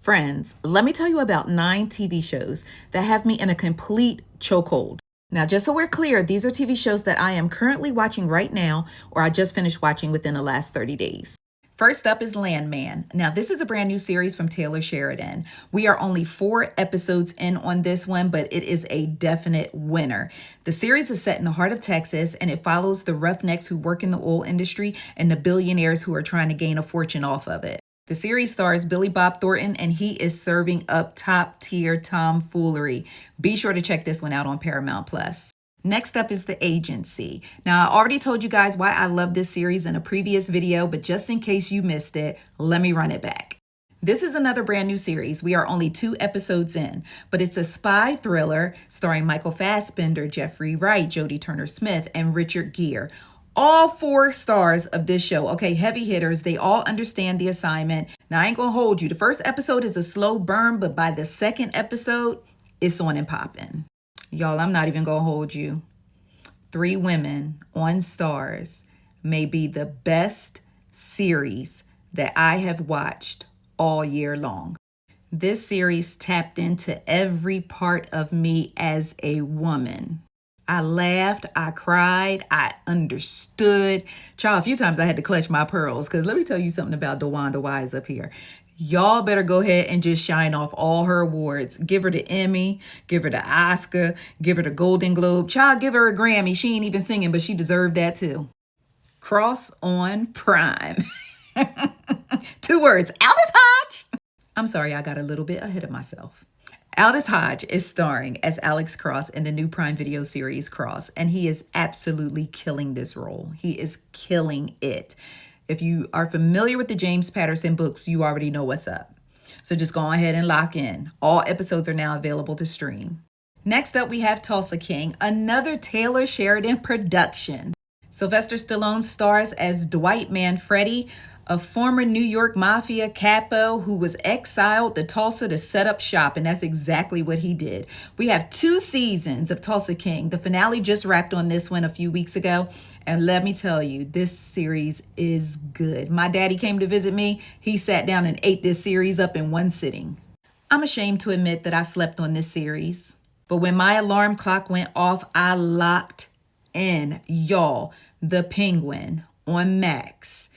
Friends, let me tell you about 9 TV shows that have me in a complete chokehold. Now, just so we're clear, these are TV shows that I am currently watching right now or I just finished watching within the last 30 days. First up is Landman. Now, this is a brand new series from Taylor Sheridan. We are only 4 episodes in on this one, but it is a definite winner. The series is set in the heart of Texas, and it follows the roughnecks who work in the oil industry and the billionaires who are trying to gain a fortune off of it. The series stars Billy Bob Thornton, and he is serving up top-tier tomfoolery. Be sure to check this one out on Paramount+. Next up is The Agency. Now, I already told you guys why I love this series in a previous video, but just in case you missed it, let me run it back. This is another brand new series. We are only 2 episodes in, but it's a spy thriller starring Michael Fassbender, Jeffrey Wright, Jodie Turner-Smith, and Richard Gere. All 4 stars of this show, okay, heavy hitters, they all understand the assignment. Now, I ain't gonna hold you. The first episode is a slow burn, but by the second episode, it's on and popping. Y'all, I'm not even gonna hold you. 3 Women on Starz may be the best series that I have watched all year long. This series tapped into every part of me as a woman. I laughed, I cried, I understood. Child, a few times I had to clutch my pearls because let me tell you something about DeWanda Wise up here. Y'all better go ahead and just shine off all her awards. Give her the Emmy, give her the Oscar, give her the Golden Globe. Child, give her a Grammy. She ain't even singing, but she deserved that too. Cross on Prime. 2 words, Aldous Hodge. I'm sorry, I got a little bit ahead of myself. Aldous Hodge is starring as Alex Cross in the new Prime Video series Cross, and he is absolutely killing this role. He is killing it. If you are familiar with the James Patterson books, you already know what's up. So just go ahead and lock in. All episodes are now available to stream. Next up, we have Tulsa King, another Taylor Sheridan production. Sylvester Stallone stars as Dwight Manfredi, a former New York Mafia capo who was exiled to Tulsa to set up shop, and that's exactly what he did. We have 2 seasons of Tulsa King. The finale just wrapped on this one a few weeks ago, and let me tell you, this series is good. My daddy came to visit me. He sat down and ate this series up in one sitting. I'm ashamed to admit that I slept on this series, but when my alarm clock went off, I locked in. Y'all, The Penguin on Max.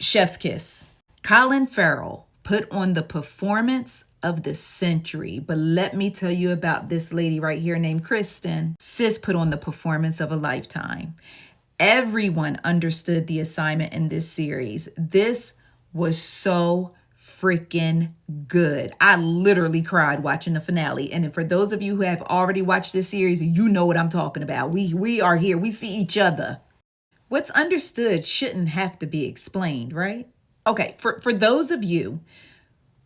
Chef's kiss. Colin Farrell put on the performance of the century. But let me tell you about this lady right here named Kristen. Sis put on the performance of a lifetime. Everyone understood the assignment in this series. This was so freaking good. I literally cried watching the finale. And for those of you who have already watched this series, you know what I'm talking about. We are here. We see each other. What's understood shouldn't have to be explained, right? Okay, for those of you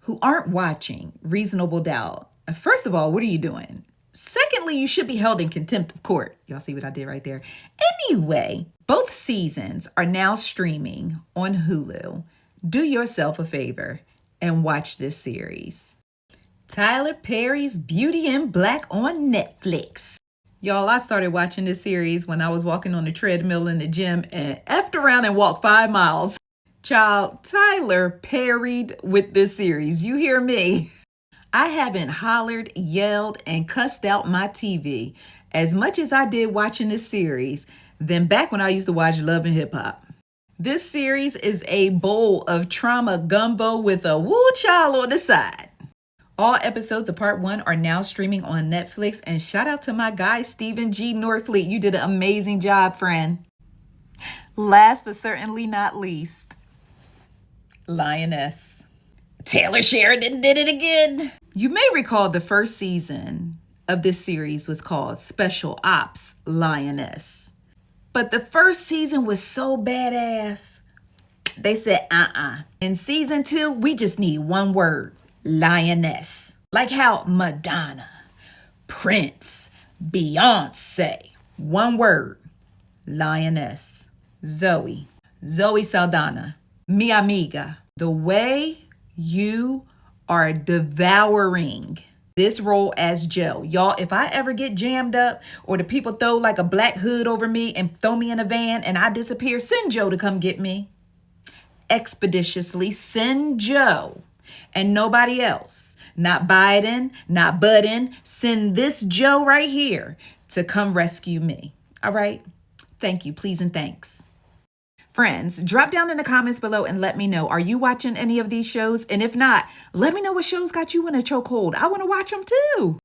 who aren't watching Reasonable Doubt, first of all, what are you doing? Secondly, you should be held in contempt of court. Y'all see what I did right there? Anyway, both seasons are now streaming on Hulu. Do yourself a favor and watch this series. Tyler Perry's Beauty in Black on Netflix. Y'all, I started watching this series when I was walking on the treadmill in the gym and effed around and walked 5 miles. Child, Tyler Perried with this series. You hear me? I haven't hollered, yelled, and cussed out my TV as much as I did watching this series than back when I used to watch Love and Hip Hop. This series is a bowl of trauma gumbo with a woo child on the side. All episodes of part 1 are now streaming on Netflix, and shout out to my guy, Stephen G. Norfleet. You did an amazing job, friend. Last but certainly not least, Lioness. Taylor Sheridan did it again. You may recall the first season of this series was called Special Ops Lioness. But the first season was so badass. They said, In season 2, we just need one word. Lioness. Like how Madonna, Prince, Beyonce. One word. Lioness. Zoe Saldana. Mi amiga. The way you are devouring this role as Joe. Y'all, if I ever get jammed up or the people throw like a black hood over me and throw me in a van and I disappear, send Joe to come get me. Expeditiously send Joe and nobody else. Not Biden, not Budden. Send this Joe right here to come rescue me. All right? Thank you, please, and thanks. Friends, drop down in the comments below and let me know, are you watching any of these shows? And if not, let me know what shows got you in a chokehold. I want to watch them too.